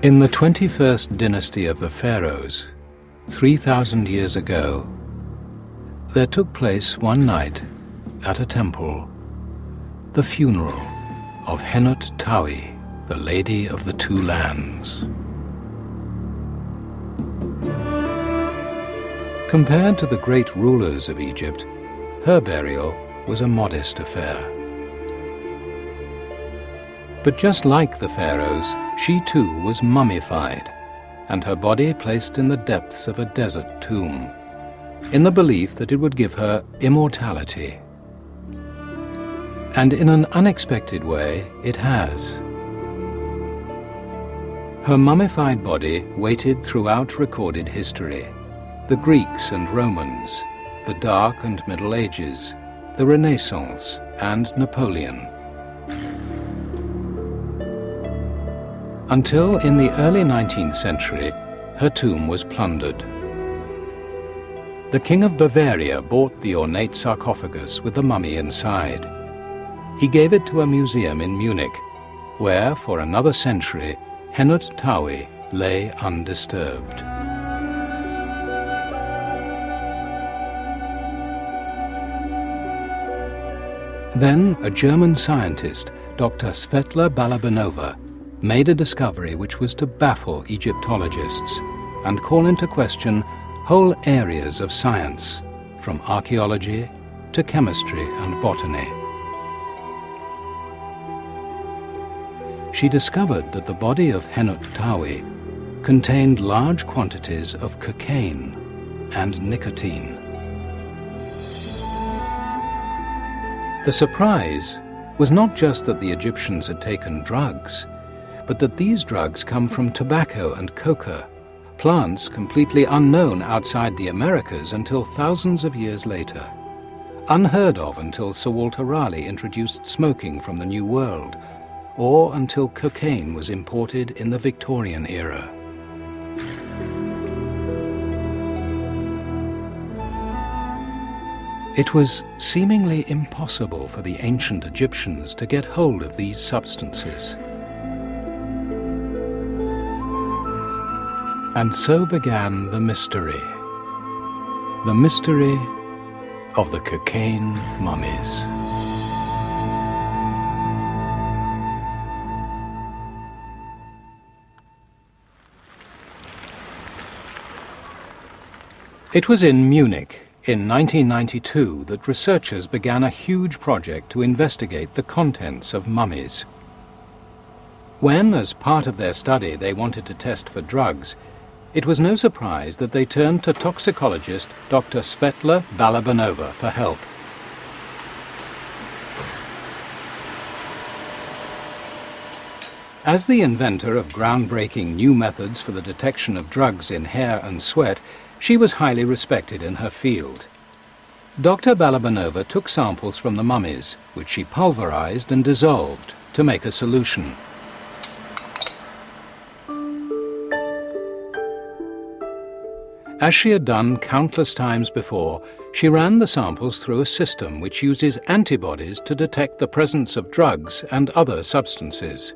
In the 21st dynasty of the Pharaohs, 3,000 years ago, there took place one night at a temple the funeral of Henut Tawi, the Lady of the Two Lands. Compared to the great rulers of Egypt, her burial was a modest affair. But just like the pharaohs, she too was mummified, and her body placed in the depths of a desert tomb, in the belief that it would give her immortality. And in an unexpected way, it has. Her mummified body waited throughout recorded history: the Greeks and Romans, the Dark and Middle Ages, the Renaissance, and Napoleon. Until in the early 19th century, her tomb was plundered. The King of Bavaria bought the ornate sarcophagus with the mummy inside. He gave it to a museum in Munich, where, for another century, Henut Tawi lay undisturbed. Then a German scientist, Dr. Svetla Balabanova, made a discovery which was to baffle Egyptologists and call into question whole areas of science, from archaeology to chemistry and botany. She discovered that the body of Henut Tawi contained large quantities of cocaine and nicotine. The surprise was not just that the Egyptians had taken drugs, but that these drugs come from tobacco and coca, plants completely unknown outside the Americas until thousands of years later, unheard of until Sir Walter Raleigh introduced smoking from the New World, or until cocaine was imported in the Victorian era. It was seemingly impossible for the ancient Egyptians to get hold of these substances. And so began the mystery of the cocaine mummies. It was in Munich in 1992 that researchers began a huge project to investigate the contents of mummies. When, as part of their study, they wanted to test for drugs, it was no surprise that they turned to toxicologist Dr. Svetla Balabanova for help. As the inventor of groundbreaking new methods for the detection of drugs in hair and sweat, she was highly respected in her field. Dr. Balabanova took samples from the mummies, which she pulverized and dissolved to make a solution. As she had done countless times before, she ran the samples through a system which uses antibodies to detect the presence of drugs and other substances.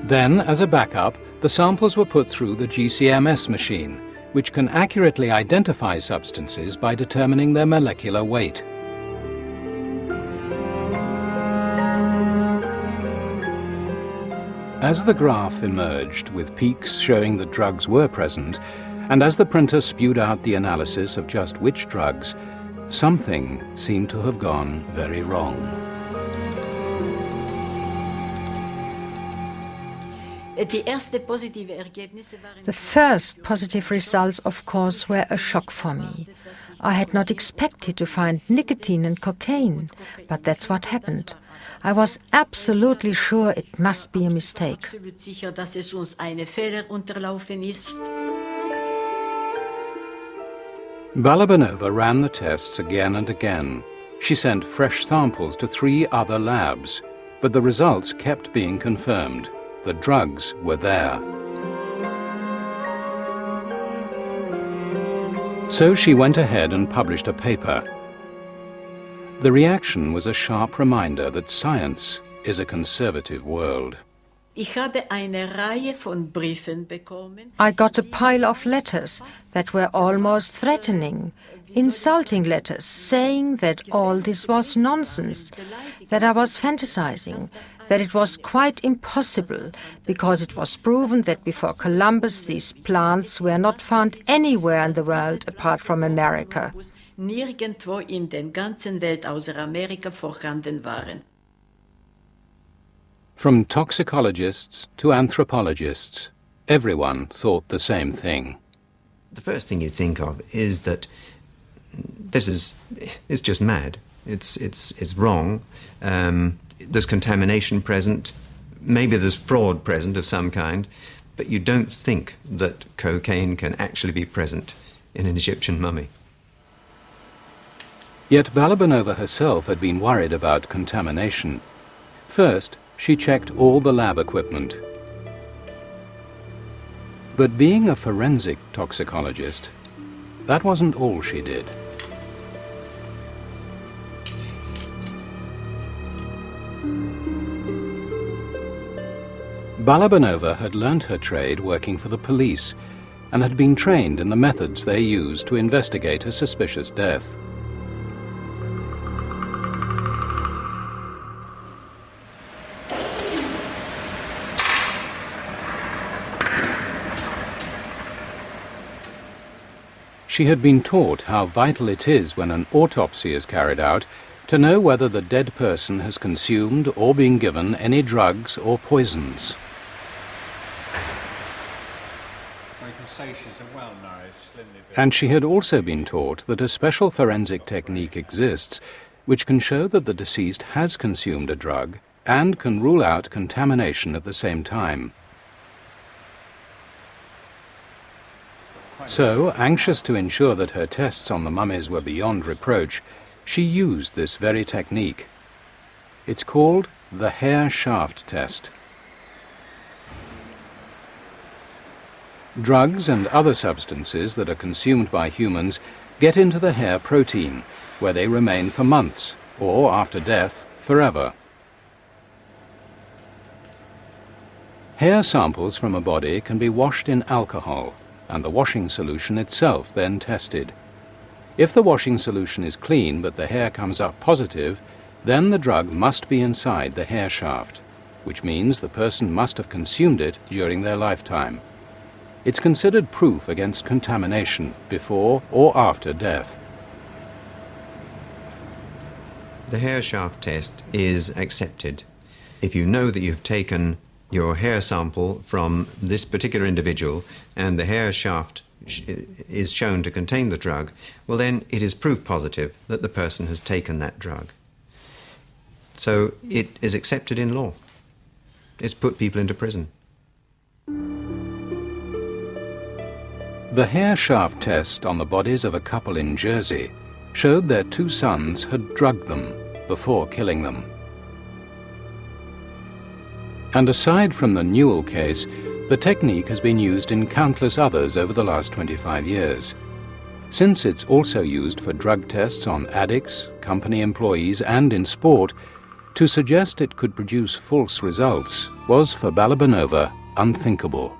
Then, as a backup, the samples were put through the GCMS machine, which can accurately identify substances by determining their molecular weight. As the graph emerged with peaks showing that drugs were present, and as the printer spewed out the analysis of just which drugs, something seemed to have gone very wrong. The first positive results, of course, were a shock for me. I had not expected to find nicotine and cocaine, but that's what happened. I was absolutely sure it must be a mistake. Balabanova ran the tests again and again. She sent fresh samples to 3 other labs, but the results kept being confirmed. The drugs were there. So she went ahead and published a paper. The reaction was a sharp reminder that science is a conservative world. Ich habe eine Reihe von Briefen bekommen. I got a pile of letters that were almost threatening, insulting letters saying that all this was nonsense, that I was fantasizing, that it was quite impossible because it was proven that before Columbus these plants were not found anywhere in the world apart from America. Nirgendwo in der ganzen Welt außer Amerika vorhanden waren. From toxicologists to anthropologists, everyone thought the same thing. The first thing you think of is that it's just mad. It's wrong. There's contamination present. Maybe there's fraud present of some kind, but you don't think that cocaine can actually be present in an Egyptian mummy. Yet Balabanova herself had been worried about contamination. First, she checked all the lab equipment. But being a forensic toxicologist, that wasn't all she did. Balabanova had learnt her trade working for the police and had been trained in the methods they used to investigate a suspicious death. She had been taught how vital it is when an autopsy is carried out to know whether the dead person has consumed or been given any drugs or poisons. And she had also been taught that a special forensic technique exists which can show that the deceased has consumed a drug and can rule out contamination at the same time. So, anxious to ensure that her tests on the mummies were beyond reproach, she used this very technique. It's called the hair shaft test. Drugs and other substances that are consumed by humans get into the hair protein, where they remain for months, or after death, forever. Hair samples from a body can be washed in alcohol, and the washing solution itself then tested. If the washing solution is clean but the hair comes up positive, then the drug must be inside the hair shaft, which means the person must have consumed it during their lifetime. It's considered proof against contamination before or after death. The hair shaft test is accepted. If you know that you've taken your hair sample from this particular individual and the hair shaft is shown to contain the drug, well then it is proof positive that the person has taken that drug. So it is accepted in law. It's put people into prison. The hair shaft test on the bodies of a couple in Jersey showed their two sons had drugged them before killing them. And aside from the Newell case, the technique has been used in countless others over the last 25 years. Since it's also used for drug tests on addicts, company employees, and in sport, to suggest it could produce false results was for Balabanova unthinkable.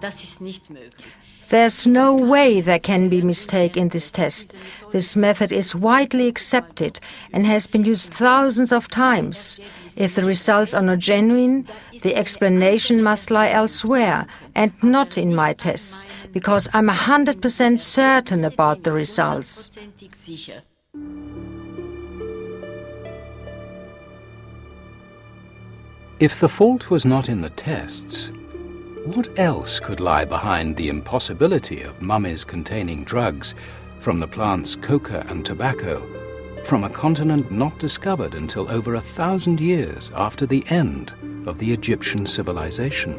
Das ist nicht möglich. There's no way there can be mistake in this test. This method is widely accepted and has been used thousands of times. If the results are not genuine, the explanation must lie elsewhere and not in my tests, because I'm 100% certain about the results. Sicher. If the fault was not in the tests, what else could lie behind the impossibility of mummies containing drugs from the plants coca and tobacco, from a continent not discovered until over 1,000 years after the end of the Egyptian civilization?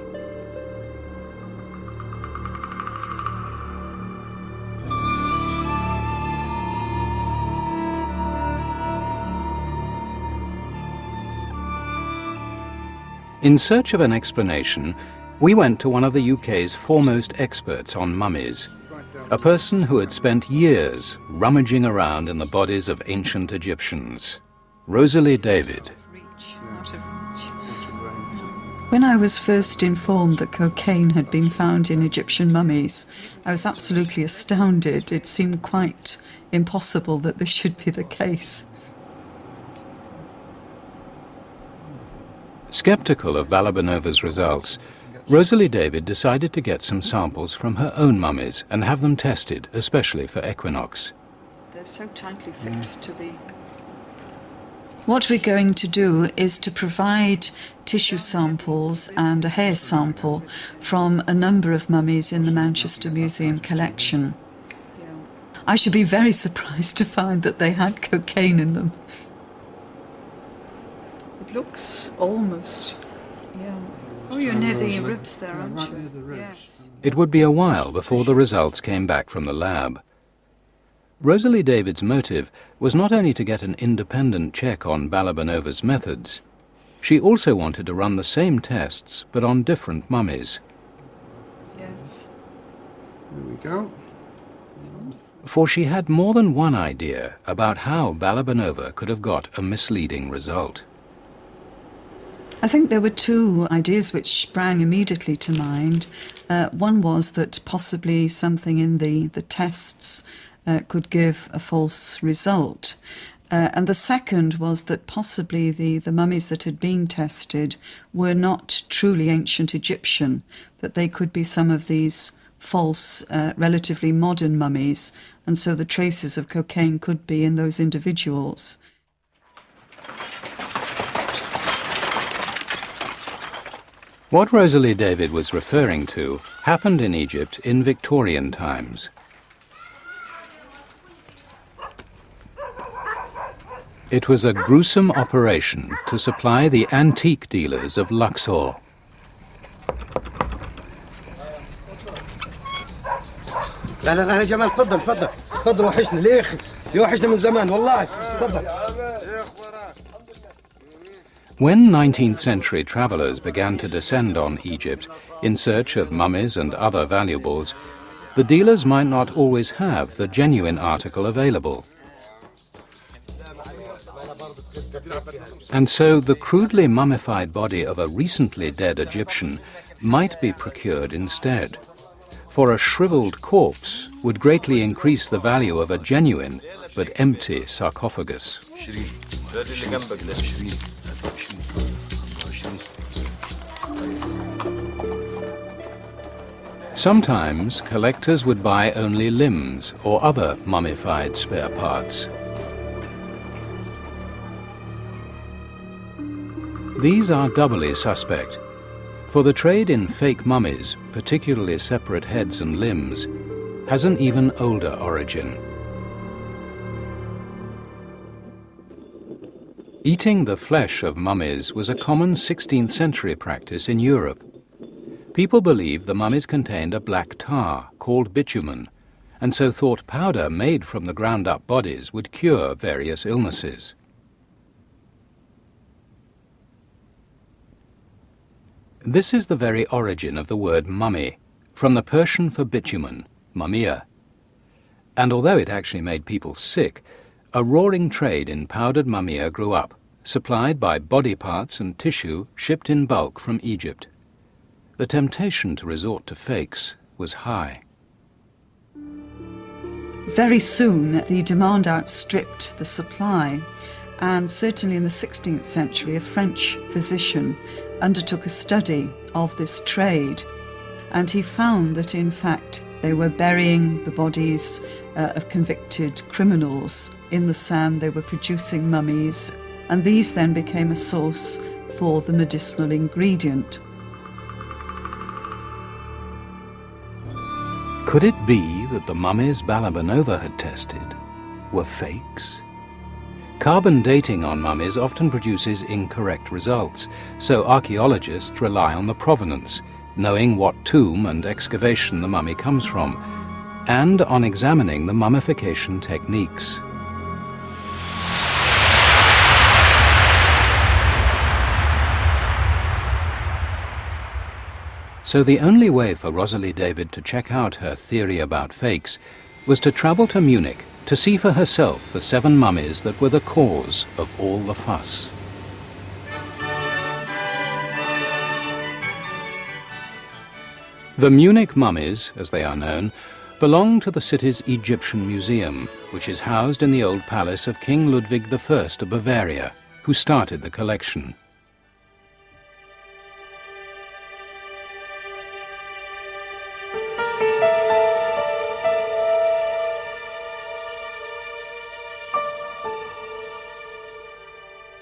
In search of an explanation, we went to one of the UK's foremost experts on mummies, a person who had spent years rummaging around in the bodies of ancient Egyptians. Rosalie David. When I was first informed that cocaine had been found in Egyptian mummies, I was absolutely astounded. It seemed quite impossible that this should be the case. Skeptical of Balabanova's results, Rosalie David decided to get some samples from her own mummies and have them tested, especially for equinox. They're so tightly fixed to the... What we're going to do is to provide tissue samples and a hair sample from a number of mummies in the Manchester Museum collection. I should be very surprised to find that they had cocaine in them. It looks almost, yeah. Oh, you're near the ribs there, aren't you? Yes. It would be a while before the results came back from the lab. Rosalie David's motive was not only to get an independent check on Balabanova's methods, she also wanted to run the same tests but on different mummies. Yes. There we go. For she had more than one idea about how Balabanova could have got a misleading result. I think there were two ideas which sprang immediately to mind. One was that possibly something in the tests could give a false result. And the second was that possibly the mummies that had been tested were not truly ancient Egyptian, that they could be some of these false, relatively modern mummies, and so the traces of cocaine could be in those individuals. What Rosalie David was referring to happened in Egypt in Victorian times. It was a gruesome operation to supply the antique dealers of Luxor. لا لا لا يا جمال تفضل تفضل تفضل وحشنا ليه يا اخي وحشنا من زمان والله تفضل. When 19th century travelers began to descend on Egypt in search of mummies and other valuables, the dealers might not always have the genuine article available. And so the crudely mummified body of a recently dead Egyptian might be procured instead. For a shriveled corpse would greatly increase the value of a genuine but empty sarcophagus. Sometimes collectors would buy only limbs or other mummified spare parts. These are doubly suspect, for the trade in fake mummies, particularly separate heads and limbs, has an even older origin. Eating the flesh of mummies was a common 16th century practice in Europe. People believed the mummies contained a black tar called bitumen, and so thought powder made from the ground-up bodies would cure various illnesses. This is the very origin of the word mummy, from the Persian for bitumen, mumia. And although it actually made people sick, a roaring trade in powdered mumia grew up, supplied by body parts and tissue shipped in bulk from Egypt. The temptation to resort to fakes was high. Very soon, the demand outstripped the supply, and certainly in the 16th century, a French physician undertook a study of this trade, and he found that in fact they were burying the bodies of convicted criminals in the sand. They were producing mummies, and these then became a source for the medicinal ingredient. Could it be that the mummies Balabanova had tested were fakes? Carbon dating on mummies often produces incorrect results, so archaeologists rely on the provenance, knowing what tomb and excavation the mummy comes from, and on examining the mummification techniques. So the only way for Rosalie David to check out her theory about fakes was to travel to Munich to see for herself the 7 mummies that were the cause of all the fuss. The Munich mummies, as they are known, belong to the city's Egyptian Museum, which is housed in the old palace of King Ludwig I of Bavaria, who started the collection.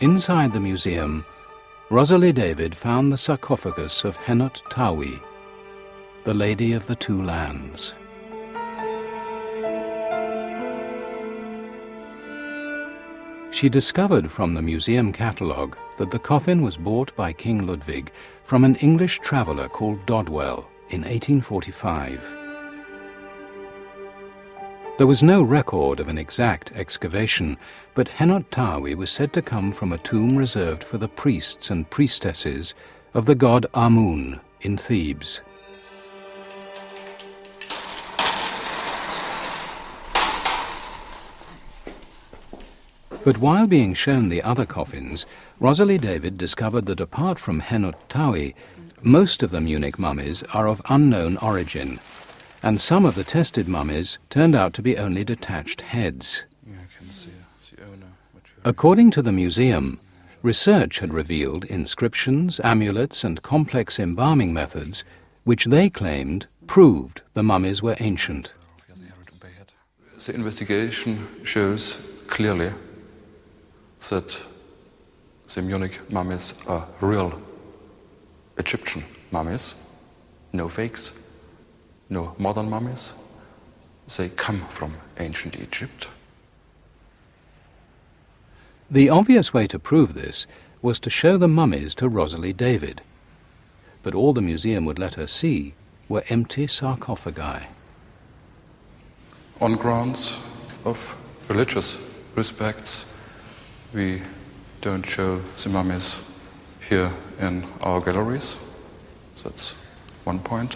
Inside the museum, Rosalie David found the sarcophagus of Henot Tawi, the Lady of the Two Lands. She discovered from the museum catalogue that the coffin was bought by King Ludwig from an English traveller called Dodwell in 1845. There was no record of an exact excavation, but Henot Tawi was said to come from a tomb reserved for the priests and priestesses of the god Amun in Thebes. But while being shown the other coffins, Rosalie David discovered that apart from Henot Tawi, most of the Munich mummies are of unknown origin, and some of the tested mummies turned out to be only detached heads. According to the museum, research had revealed inscriptions, amulets, and complex embalming methods which they claimed proved the mummies were ancient. The investigation shows clearly that the Munich mummies are real Egyptian mummies, no fakes, no modern mummies. They come from ancient Egypt. The obvious way to prove this was to show the mummies to Rosalie David, but all the museum would let her see were empty sarcophagi. On grounds of religious respects, we don't show the mummies here in our galleries. That's one point.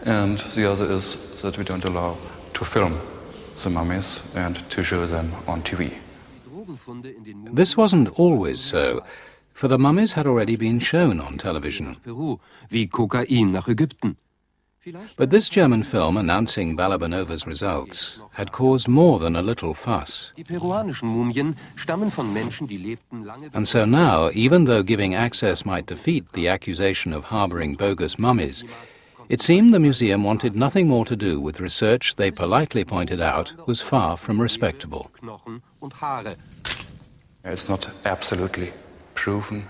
And the other is that we don't allow to film the mummies and to show them on TV. This wasn't always so, for the mummies had already been shown on television. But this German film announcing Balabanova's results had caused more than a little fuss. And so now, even though giving access might defeat the accusation of harboring bogus mummies, it seemed the museum wanted nothing more to do with research they politely pointed out was far from respectable. It's not absolutely proven,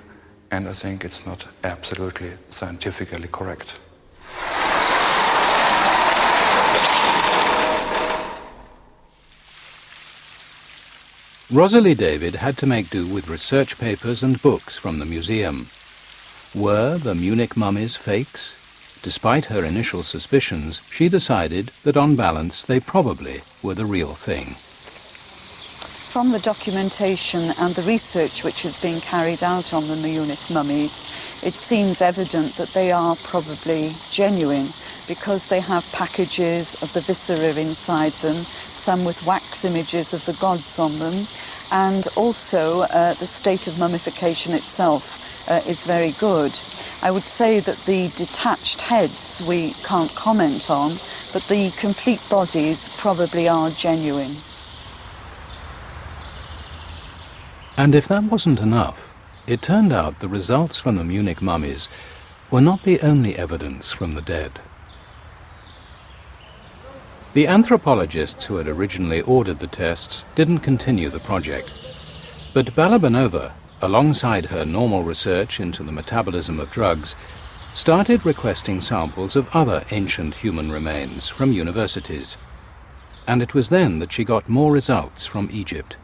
and I think it's not absolutely scientifically correct. Rosalie David had to make do with research papers and books from the museum. Were the Munich mummies fakes? Despite her initial suspicions, she decided that on balance they probably were the real thing. From the documentation and the research which is being carried out on the Munich mummies, it seems evident that they are probably genuine because they have packages of the viscera inside them, some with wax images of the gods on them, and also the state of mummification itself is very good. I would say that the detached heads we can't comment on, but the complete bodies probably are genuine. And if that wasn't enough, it turned out the results from the Munich mummies were not the only evidence from the dead. The anthropologists who had originally ordered the tests didn't continue the project, but Balabanova, alongside her normal research into the metabolism of drugs, started requesting samples of other ancient human remains from universities. And it was then that she got more results from Egypt.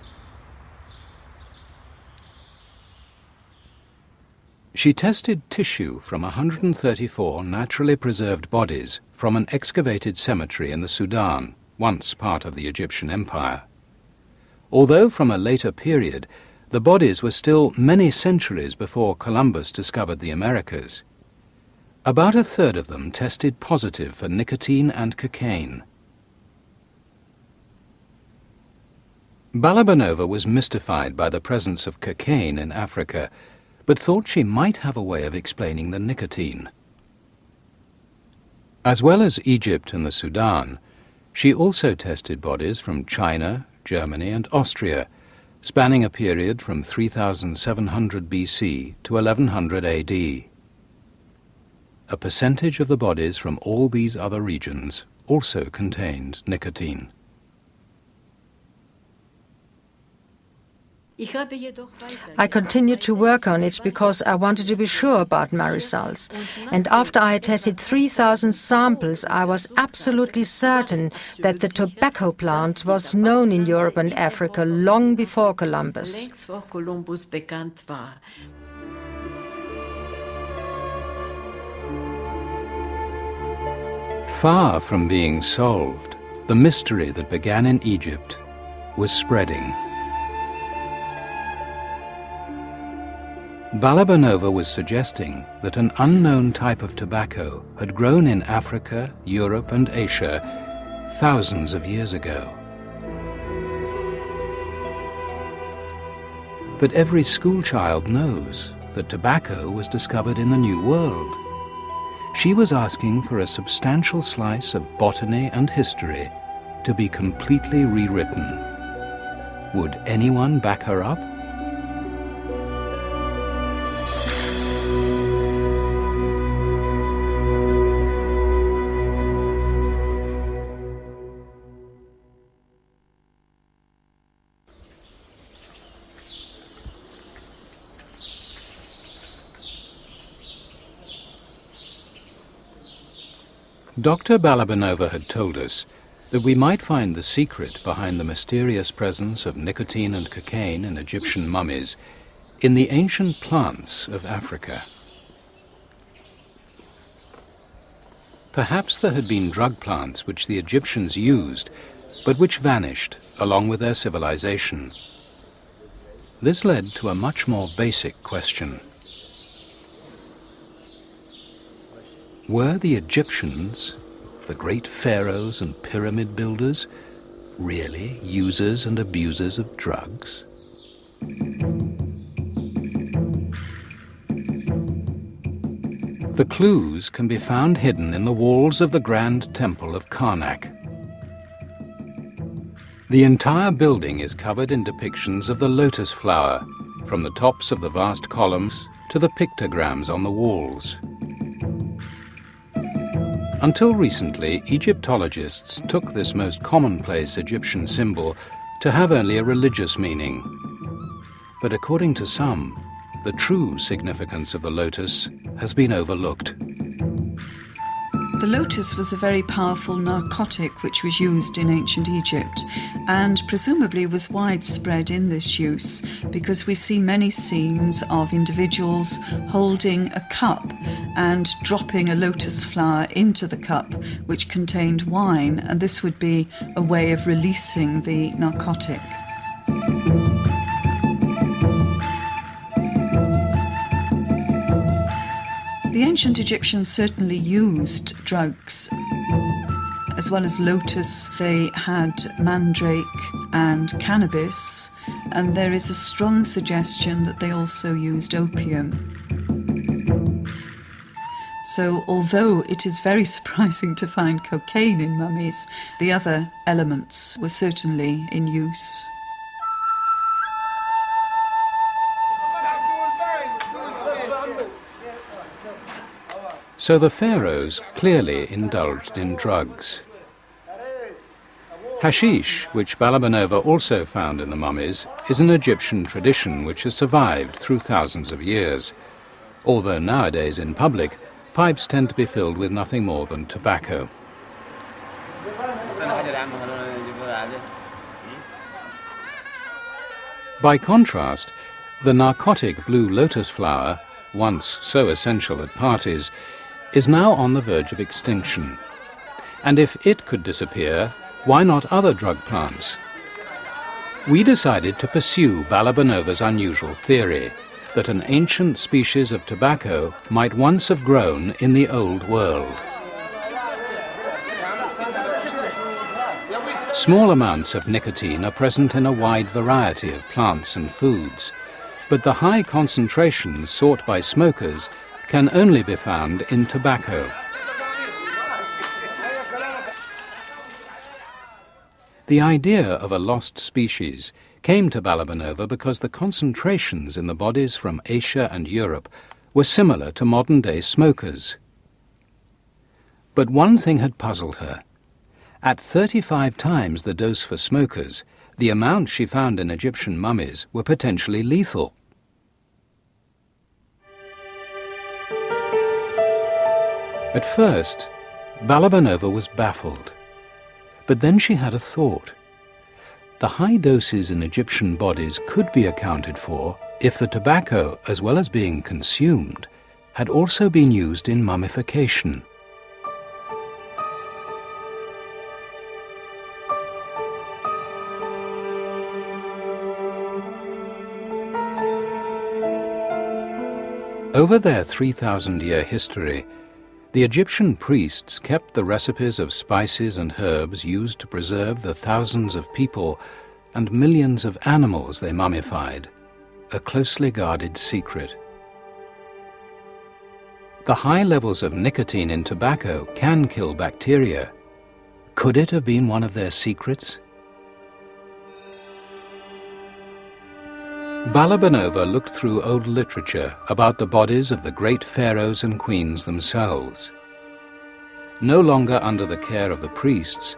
She tested tissue from 134 naturally preserved bodies from an excavated cemetery in the Sudan, once part of the Egyptian Empire. Although from a later period, the bodies were still many centuries before Columbus discovered the Americas. About a third of them tested positive for nicotine and cocaine. Balabanova was mystified by the presence of cocaine in Africa, but thought she might have a way of explaining the nicotine. As well as Egypt and the Sudan, she also tested bodies from China, Germany and Austria, spanning a period from 3700 BC to 1100 AD. A percentage of the bodies from all these other regions also contained nicotine. I continued to work on it because I wanted to be sure about my results. And after I had tested 3,000 samples, I was absolutely certain that the tobacco plant was known in Europe and Africa long before Columbus. Far from being solved, the mystery that began in Egypt was spreading. Balabanova was suggesting that an unknown type of tobacco had grown in Africa, Europe and Asia thousands of years ago. But every schoolchild knows that tobacco was discovered in the New World. She was asking for a substantial slice of botany and history to be completely rewritten. Would anyone back her up? Dr. Balabanova had told us that we might find the secret behind the mysterious presence of nicotine and cocaine in Egyptian mummies in the ancient plants of Africa. Perhaps there had been drug plants which the Egyptians used, but which vanished along with their civilization. This led to a much more basic question. Were the Egyptians, the great pharaohs and pyramid builders, really users and abusers of drugs? The clues can be found hidden in the walls of the Grand Temple of Karnak. The entire building is covered in depictions of the lotus flower, from the tops of the vast columns to the pictograms on the walls. Until recently, Egyptologists took this most commonplace Egyptian symbol to have only a religious meaning. But according to some, the true significance of the lotus has been overlooked. The lotus was a very powerful narcotic which was used in ancient Egypt and presumably was widespread in this use because we see many scenes of individuals holding a cup and dropping a lotus flower into the cup which contained wine, and this would be a way of releasing the narcotic. The ancient Egyptians certainly used drugs. As well as lotus, they had mandrake and cannabis, and there is a strong suggestion that they also used opium. So although it is very surprising to find cocaine in mummies, the other elements were certainly in use. So the pharaohs clearly indulged in drugs. Hashish, which Balabanova also found in the mummies, is an Egyptian tradition which has survived through thousands of years. Although nowadays in public, pipes tend to be filled with nothing more than tobacco. By contrast, the narcotic blue lotus flower, once so essential at parties, is now on the verge of extinction. And if it could disappear, why not other drug plants? We decided to pursue Balabanova's unusual theory that an ancient species of tobacco might once have grown in the Old World. Small amounts of nicotine are present in a wide variety of plants and foods, but the high concentrations sought by smokers can only be found in tobacco. The idea of a lost species came to Balabanova because the concentrations in the bodies from Asia and Europe were similar to modern-day smokers. But one thing had puzzled her. At 35 times the dose for smokers, the amounts she found in Egyptian mummies were potentially lethal. At first, Balabanova was baffled. But then she had a thought. The high doses in Egyptian bodies could be accounted for if the tobacco, as well as being consumed, had also been used in mummification. Over their 3,000-year history, the Egyptian priests kept the recipes of spices and herbs used to preserve the thousands of people and millions of animals they mummified, a closely guarded secret. The high levels of nicotine in tobacco can kill bacteria. Could it have been one of their secrets? Balabanova looked through old literature about the bodies of the great pharaohs and queens themselves. No longer under the care of the priests,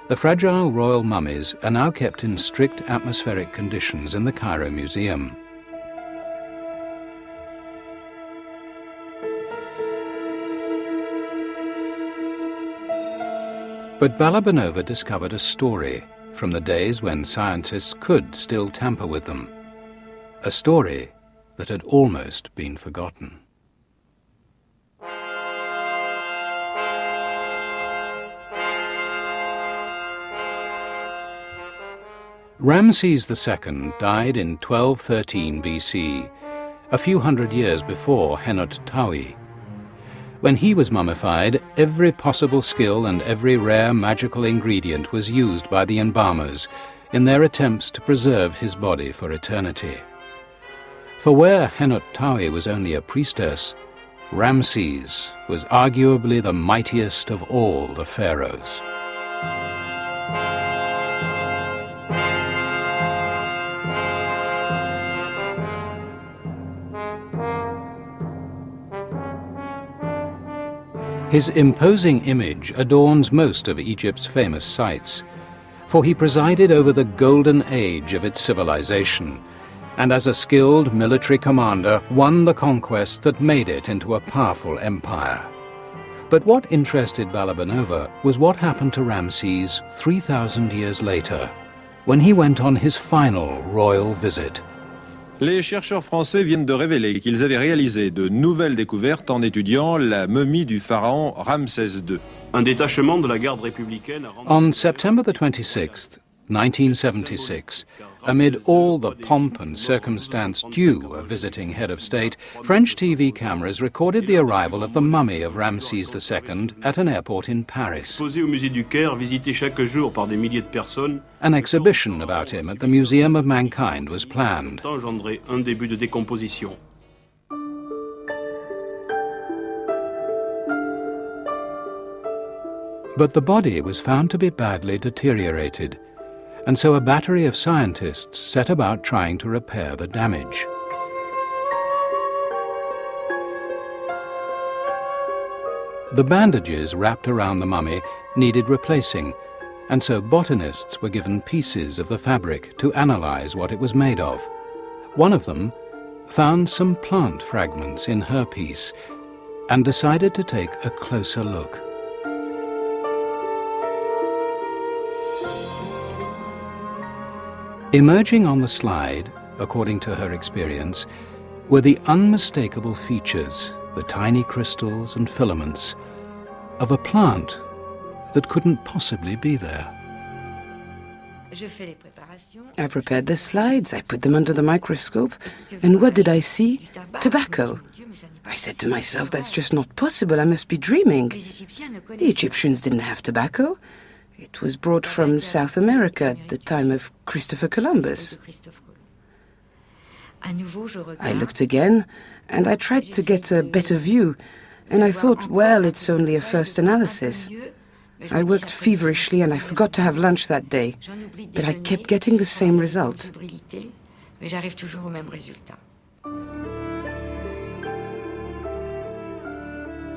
the fragile royal mummies are now kept in strict atmospheric conditions in the Cairo Museum. But Balabanova discovered a story from the days when scientists could still tamper with them. A story that had almost been forgotten. Ramses II died in 1213 BC, a few hundred years before Henut Tawi. When he was mummified, every possible skill and every rare magical ingredient was used by the embalmers in their attempts to preserve his body for eternity. For where Henut Tawi was only a priestess, Ramses was arguably the mightiest of all the pharaohs. His imposing image adorns most of Egypt's famous sites, for he presided over the golden age of its civilization, and as a skilled military commander won the conquest that made it into a powerful empire. But what interested Balabanova was what happened to Ramses 3,000 years later, when he went on his final royal visit. Les chercheurs français viennent de révéler qu'ils avaient réalisé de nouvelles découvertes en étudiant la momie du pharaon Ramsès II. Un détachement de la garde républicaine a rendu... On September the 26th, 1976, amid all the pomp and circumstance due a visiting head of state, French TV cameras recorded the arrival of the mummy of Ramses II at an airport in Paris. Posé au musée du Caire, visité chaque jour par des milliers de personnes, An exhibition about him at the Museum of Mankind was planned. engendré un début de décomposition. But the body was found to be badly deteriorated, and so a battery of scientists set about trying to repair the damage. The bandages wrapped around the mummy needed replacing, and so botanists were given pieces of the fabric to analyze what it was made of. One of them found some plant fragments in her piece and decided to take a closer look. Emerging on the slide, according to her experience, were the unmistakable features, the tiny crystals and filaments, of a plant that couldn't possibly be there. I prepared the slides, I put them under the microscope, and what did I see? Tobacco. I said to myself, that's just not possible, I must be dreaming. The Egyptians didn't have tobacco. It was brought from South America at the time of Christopher Columbus. I looked again, and I tried to get a better view, and I thought, well, it's only a first analysis. I worked feverishly and I forgot to have lunch that day, but I kept getting the same result.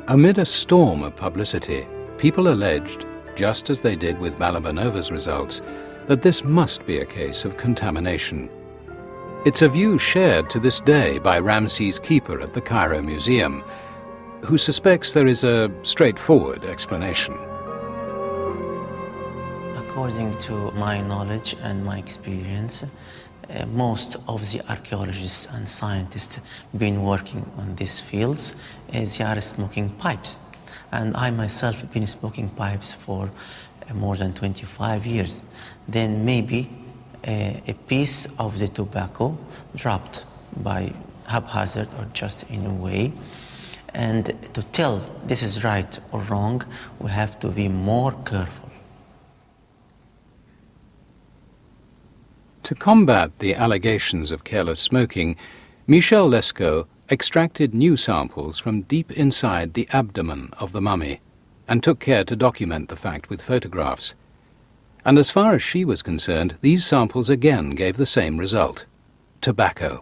Amid a storm of publicity, people alleged, just as they did with Balabanova's results, that this must be a case of contamination. It's a view shared to this day by Ramses Keeper at the Cairo Museum, who suspects there is a straightforward explanation. According to my knowledge and my experience, most of the archaeologists and scientists been working on these fields, they are smoking pipes. And I myself have been smoking pipes for more than 25 years. Then maybe a piece of the tobacco dropped by haphazard or just in a way. And to tell this is right or wrong, we have to be more careful. To combat the allegations of careless smoking, Michel Lescaut extracted new samples from deep inside the abdomen of the mummy and took care to document the fact with photographs. And as far as she was concerned, these samples again gave the same result: tobacco.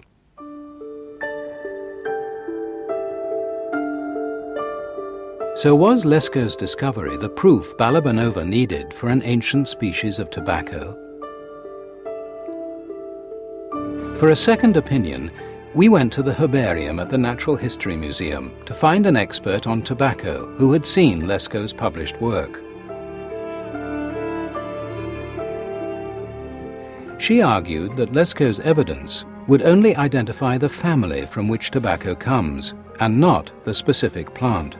So was Lescaut's discovery the proof Balabanova needed for an ancient species of tobacco? For a second opinion, we went to the herbarium at the Natural History Museum to find an expert on tobacco who had seen Lescaut's published work. She argued that Lescaut's evidence would only identify the family from which tobacco comes, and not the specific plant.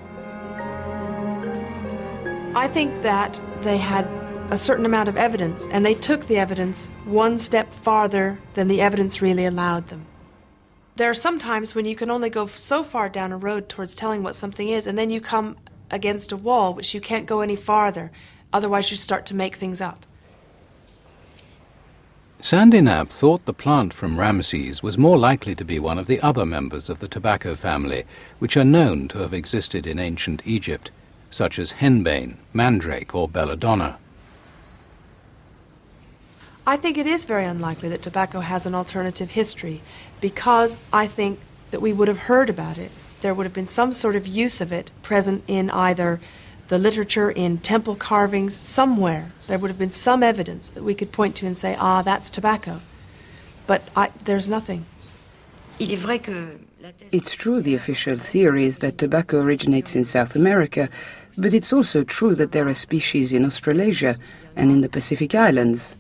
I think that they had a certain amount of evidence, and they took the evidence one step farther than the evidence really allowed them. There are some times when you can only go so far down a road towards telling what something is, and then you come against a wall which you can't go any farther, otherwise you start to make things up. Sandy Knapp thought the plant from Ramses was more likely to be one of the other members of the tobacco family, which are known to have existed in ancient Egypt, such as henbane, mandrake, or belladonna. I think it is very unlikely that tobacco has an alternative history, because I think that we would have heard about it. There would have been some sort of use of it present in either the literature, in temple carvings, somewhere. There would have been some evidence that we could point to and say, ah, that's tobacco. But there's nothing. It's true the official theory is that tobacco originates in South America, but it's also true that there are species in Australasia and in the Pacific Islands.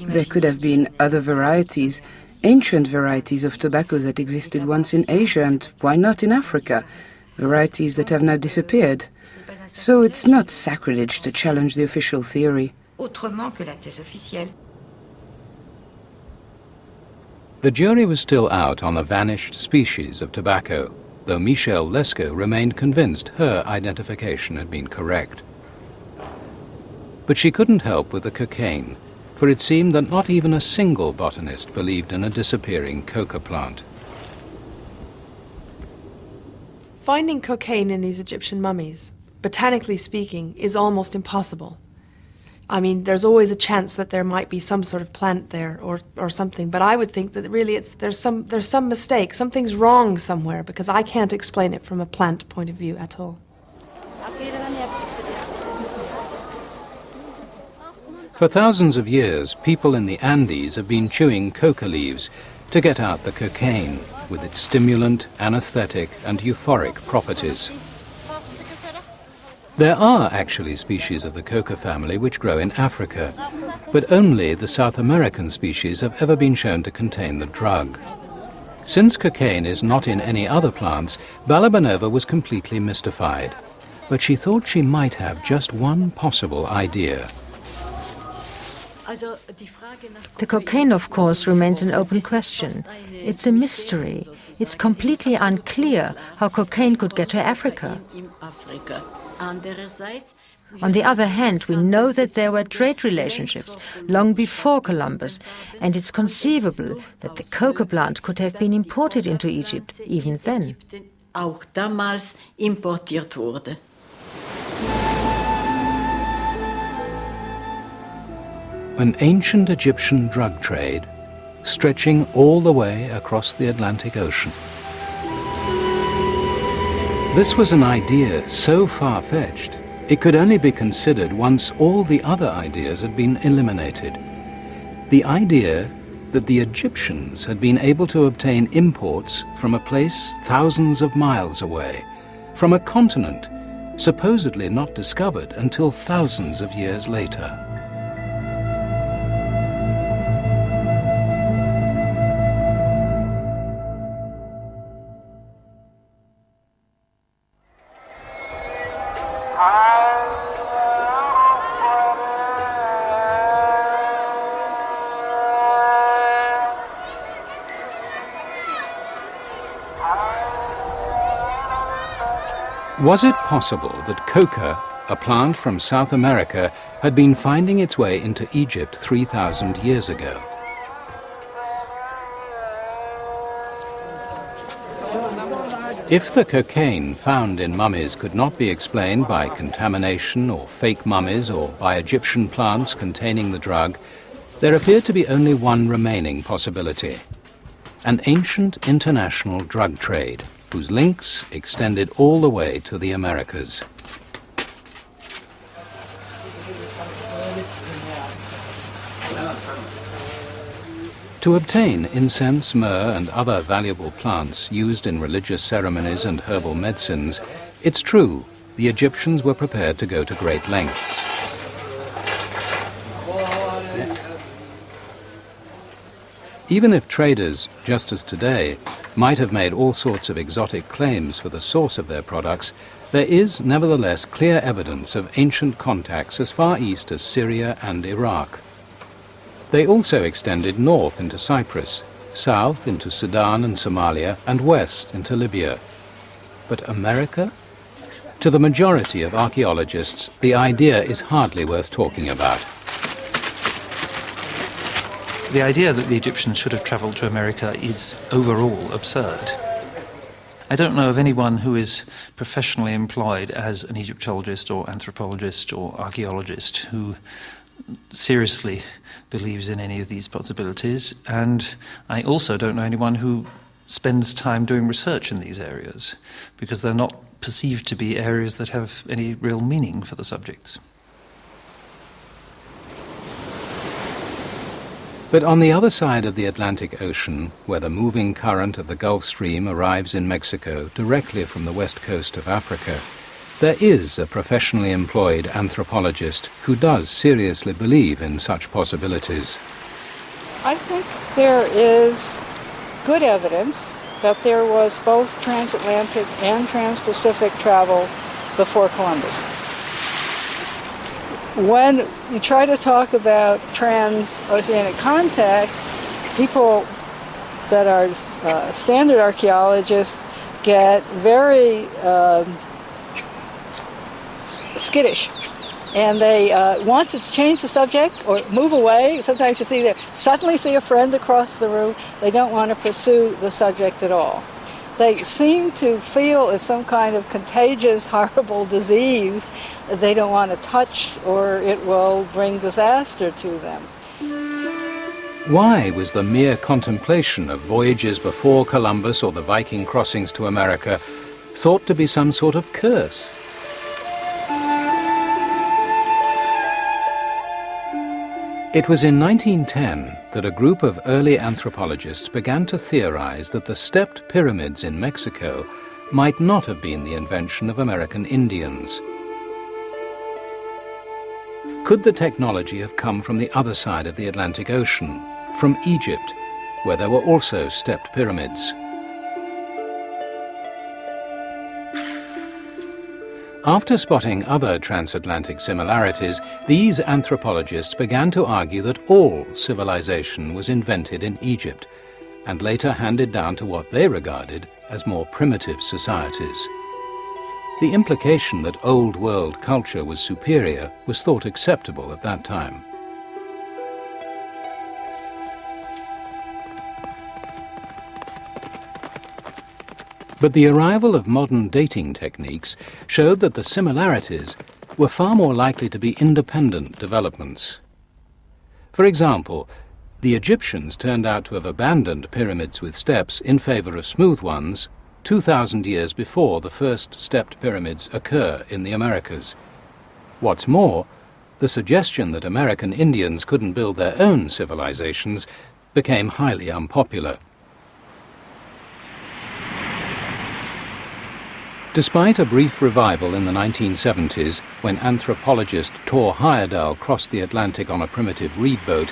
There could have been other varieties, ancient varieties of tobacco that existed once in Asia, and why not in Africa? Varieties that have now disappeared. So it's not sacrilege to challenge the official theory. The jury was still out on the vanished species of tobacco, though Michel Lescaut remained convinced her identification had been correct. But she couldn't help with the cocaine, for it seemed that not even a single botanist believed in a disappearing coca plant. Finding cocaine in these Egyptian mummies, botanically speaking, is almost impossible. I mean, there's always a chance that there might be some sort of plant there or something, but I would think that really there's some mistake, something's wrong somewhere, because I can't explain it from a plant point of view at all. For thousands of years, people in the Andes have been chewing coca leaves to get out the cocaine, with its stimulant, anesthetic, and euphoric properties. There are actually species of the coca family which grow in Africa, but only the South American species have ever been shown to contain the drug. Since cocaine is not in any other plants, Balabanova was completely mystified, but she thought she might have just one possible idea. The cocaine, of course, remains an open question. It's a mystery. It's completely unclear how cocaine could get to Africa. On the other hand, we know that there were trade relationships long before Columbus, and it's conceivable that the cocoa plant could have been imported into Egypt even then. Auch damals importiert wurde. An ancient Egyptian drug trade stretching all the way across the Atlantic Ocean. This was an idea so far-fetched, it could only be considered once all the other ideas had been eliminated. The idea that the Egyptians had been able to obtain imports from a place thousands of miles away, from a continent supposedly not discovered until thousands of years later. Was it possible that coca, a plant from South America, had been finding its way into Egypt 3,000 years ago? If the cocaine found in mummies could not be explained by contamination or fake mummies or by Egyptian plants containing the drug, there appeared to be only one remaining possibility: an ancient international drug trade, whose links extended all the way to the Americas. To obtain incense, myrrh, and other valuable plants used in religious ceremonies and herbal medicines, it's true, the Egyptians were prepared to go to great lengths. Even if traders, just as today, might have made all sorts of exotic claims for the source of their products, there is nevertheless clear evidence of ancient contacts as far east as Syria and Iraq. They also extended north into Cyprus, south into Sudan and Somalia, and west into Libya. But America? To the majority of archaeologists, the idea is hardly worth talking about. The idea that the Egyptians should have travelled to America is overall absurd. I don't know of anyone who is professionally employed as an Egyptologist or anthropologist or archaeologist who seriously believes in any of these possibilities, and I also don't know anyone who spends time doing research in these areas, because they're not perceived to be areas that have any real meaning for the subjects. But on the other side of the Atlantic Ocean, where the moving current of the Gulf Stream arrives in Mexico directly from the west coast of Africa, there is a professionally employed anthropologist who does seriously believe in such possibilities. I think there is good evidence that there was both transatlantic and trans-Pacific travel before Columbus. When you try to talk about transoceanic contact, people that are standard archaeologists get very skittish, and they want to change the subject or move away. Sometimes you suddenly see a friend across the room. They don't want to pursue the subject at all. They seem to feel it's some kind of contagious, horrible disease that they don't want to touch, or it will bring disaster to them. Why was the mere contemplation of voyages before Columbus or the Viking crossings to America thought to be some sort of curse? It was in 1910 that a group of early anthropologists began to theorize that the stepped pyramids in Mexico might not have been the invention of American Indians. Could the technology have come from the other side of the Atlantic Ocean, from Egypt, where there were also stepped pyramids? After spotting other transatlantic similarities, these anthropologists began to argue that all civilization was invented in Egypt, and later handed down to what they regarded as more primitive societies. The implication that Old World culture was superior was thought acceptable at that time. But the arrival of modern dating techniques showed that the similarities were far more likely to be independent developments. For example, the Egyptians turned out to have abandoned pyramids with steps in favor of smooth ones 2,000 years before the first stepped pyramids occur in the Americas. What's more, the suggestion that American Indians couldn't build their own civilizations became highly unpopular. Despite a brief revival in the 1970s, when anthropologist Thor Heyerdahl crossed the Atlantic on a primitive reed boat,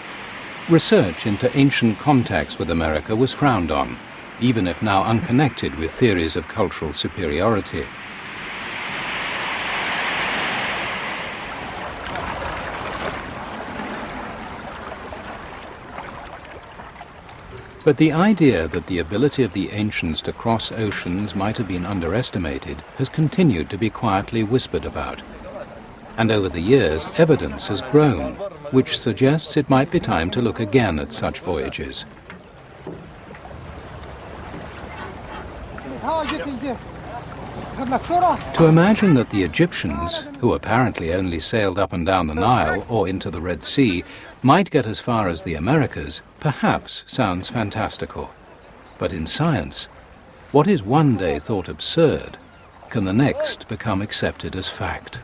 research into ancient contacts with America was frowned on, even if now unconnected with theories of cultural superiority. But the idea that the ability of the ancients to cross oceans might have been underestimated has continued to be quietly whispered about. And over the years, evidence has grown, which suggests it might be time to look again at such voyages. To imagine that the Egyptians, who apparently only sailed up and down the Nile or into the Red Sea, might get as far as the Americas perhaps sounds fantastical. But in science, what is one day thought absurd can the next become accepted as fact.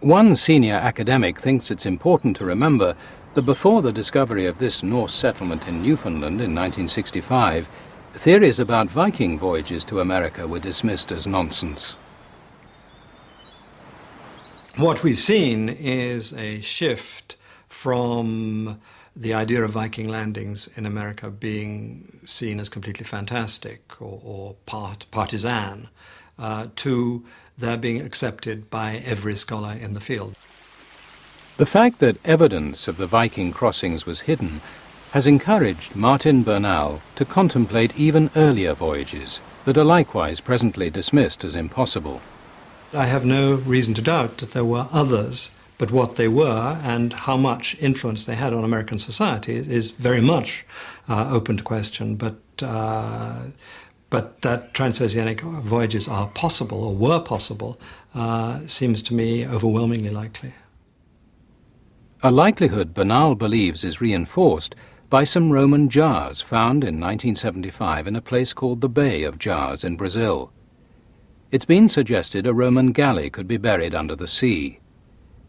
One senior academic thinks it's important to remember that before the discovery of this Norse settlement in Newfoundland in 1965, theories about Viking voyages to America were dismissed as nonsense. What we've seen is a shift from the idea of Viking landings in America being seen as completely fantastic or partisan to their being accepted by every scholar in the field. The fact that evidence of the Viking crossings was hidden has encouraged Martin Bernal to contemplate even earlier voyages that are likewise presently dismissed as impossible. I have no reason to doubt that there were others, but what they were and how much influence they had on American society is very much open to question. But that transoceanic voyages are possible or were possible seems to me overwhelmingly likely. A likelihood Bernal believes is reinforced by some Roman jars found in 1975 in a place called the Bay of Jars in Brazil. It's been suggested a Roman galley could be buried under the sea,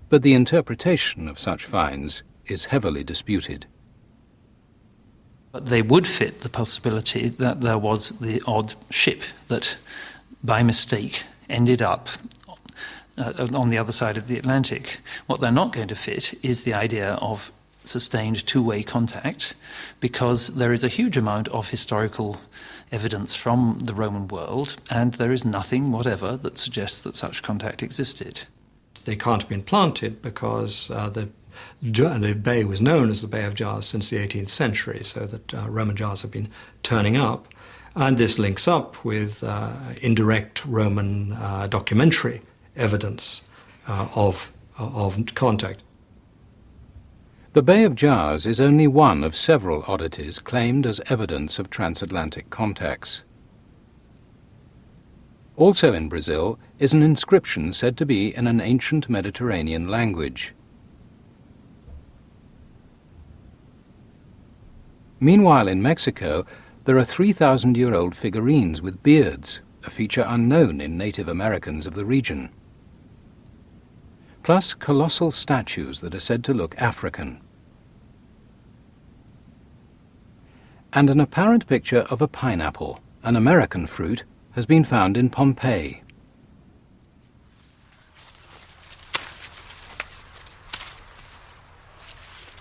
but the interpretation of such finds is heavily disputed. But they would fit the possibility that there was the odd ship that, by mistake, ended up on the other side of the Atlantic. What they're not going to fit is the idea of sustained two-way contact, because there is a huge amount of historical evidence from the Roman world, and there is nothing whatever that suggests that such contact existed. They can't have been planted because the bay was known as the Bay of Jars since the 18th century, so that Roman jars have been turning up. And this links up with indirect Roman documentary evidence of contact. The Bay of Jars is only one of several oddities claimed as evidence of transatlantic contacts. Also in Brazil is an inscription said to be in an ancient Mediterranean language. Meanwhile, in Mexico, there are 3,000-year-old figurines with beards, a feature unknown in Native Americans of the region. Plus colossal statues that are said to look African. And an apparent picture of a pineapple, an American fruit, has been found in Pompeii.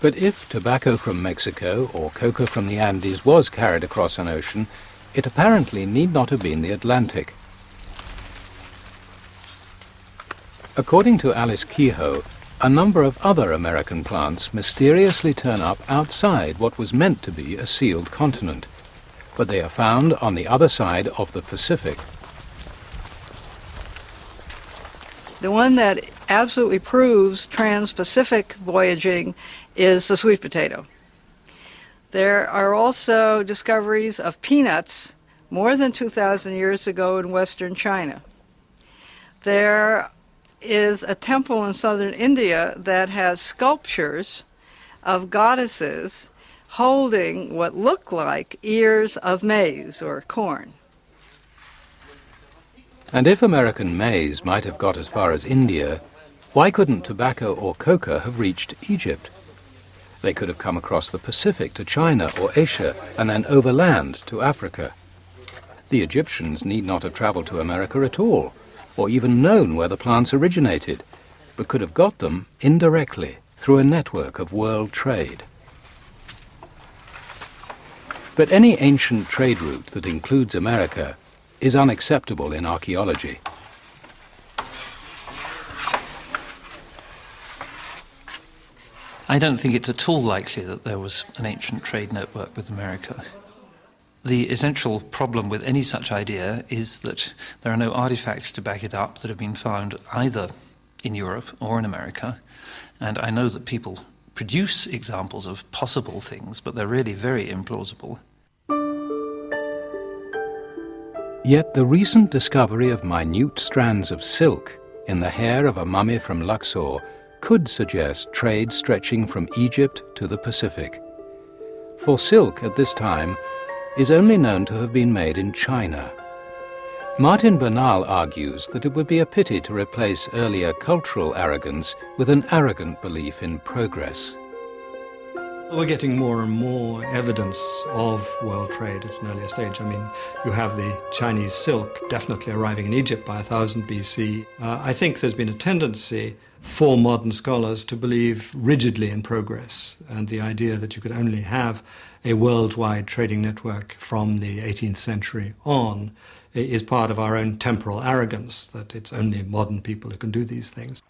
But if tobacco from Mexico or coca from the Andes was carried across an ocean, it apparently need not have been the Atlantic. According to Alice Kehoe, a number of other American plants mysteriously turn up outside what was meant to be a sealed continent. but they are found on the other side of the Pacific. The one that absolutely proves trans-Pacific voyaging is the sweet potato. There are also discoveries of peanuts more than 2,000 years ago in western China. There is a temple in southern India that has sculptures of goddesses holding what look like ears of maize or corn. And if American maize might have got as far as India, why couldn't tobacco or coca have reached Egypt? They could have come across the Pacific to China or Asia and then overland to Africa. The Egyptians need not have traveled to America at all, or even known where the plants originated, but could have got them indirectly through a network of world trade. But any ancient trade route that includes America is unacceptable in archaeology. I don't think it's at all likely that there was an ancient trade network with America. The essential problem with any such idea is that there are no artifacts to back it up that have been found either in Europe or in America. And I know that people produce examples of possible things, but they're really very implausible. Yet the recent discovery of minute strands of silk in the hair of a mummy from Luxor could suggest trade stretching from Egypt to the Pacific. For silk at this time is only known to have been made in China. Martin Bernal argues that it would be a pity to replace earlier cultural arrogance with an arrogant belief in progress. We're getting more and more evidence of world trade at an earlier stage. I mean, you have the Chinese silk definitely arriving in Egypt by 1000 BC. I think there's been a tendency for modern scholars to believe rigidly in progress, and the idea that you could only have a worldwide trading network from the 18th century on is part of our own temporal arrogance, that it's only modern people who can do these things.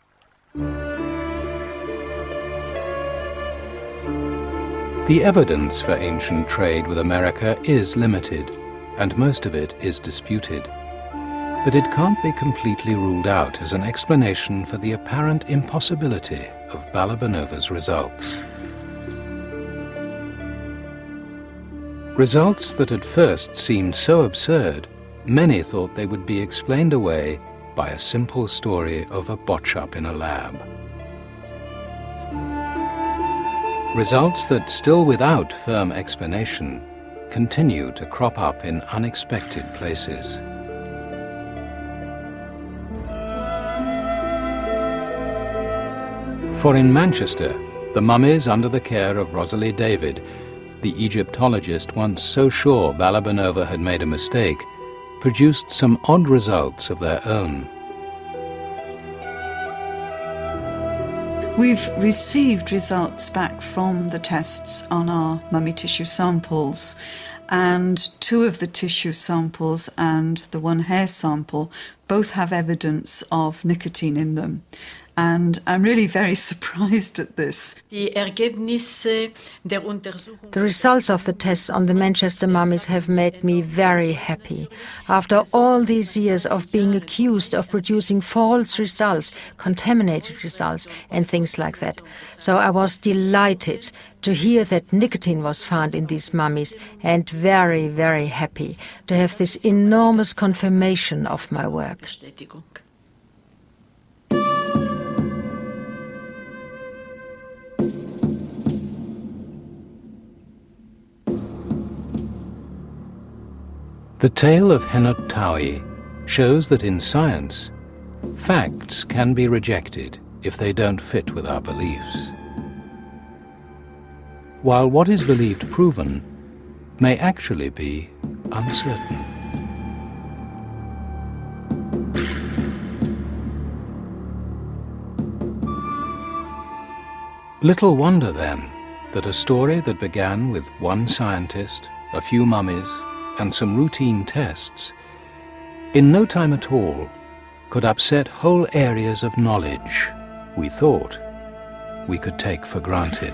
The evidence for ancient trade with America is limited, and most of it is disputed. But it can't be completely ruled out as an explanation for the apparent impossibility of Balabanova's results. Results that at first seemed so absurd, many thought they would be explained away by a simple story of a botch-up in a lab. Results that, still without firm explanation, continue to crop up in unexpected places. For in Manchester, the mummies under the care of Rosalie David, the Egyptologist once so sure Balabanova had made a mistake, produced some odd results of their own. We've received results back from the tests on our mummy tissue samples, and 2 of the tissue samples and the 1 hair sample both have evidence of nicotine in them. And I'm really very surprised at this. The results of the tests on the Manchester mummies have made me very happy. After all these years of being accused of producing false results, contaminated results, and things like that. So I was delighted to hear that nicotine was found in these mummies, and very, very happy to have this enormous confirmation of my work. The tale of Henut Tawi shows that in science, facts can be rejected if they don't fit with our beliefs, while what is believed proven may actually be uncertain. Little wonder, then, that a story that began with one scientist, a few mummies, and some routine tests, in no time at all could upset whole areas of knowledge we thought we could take for granted.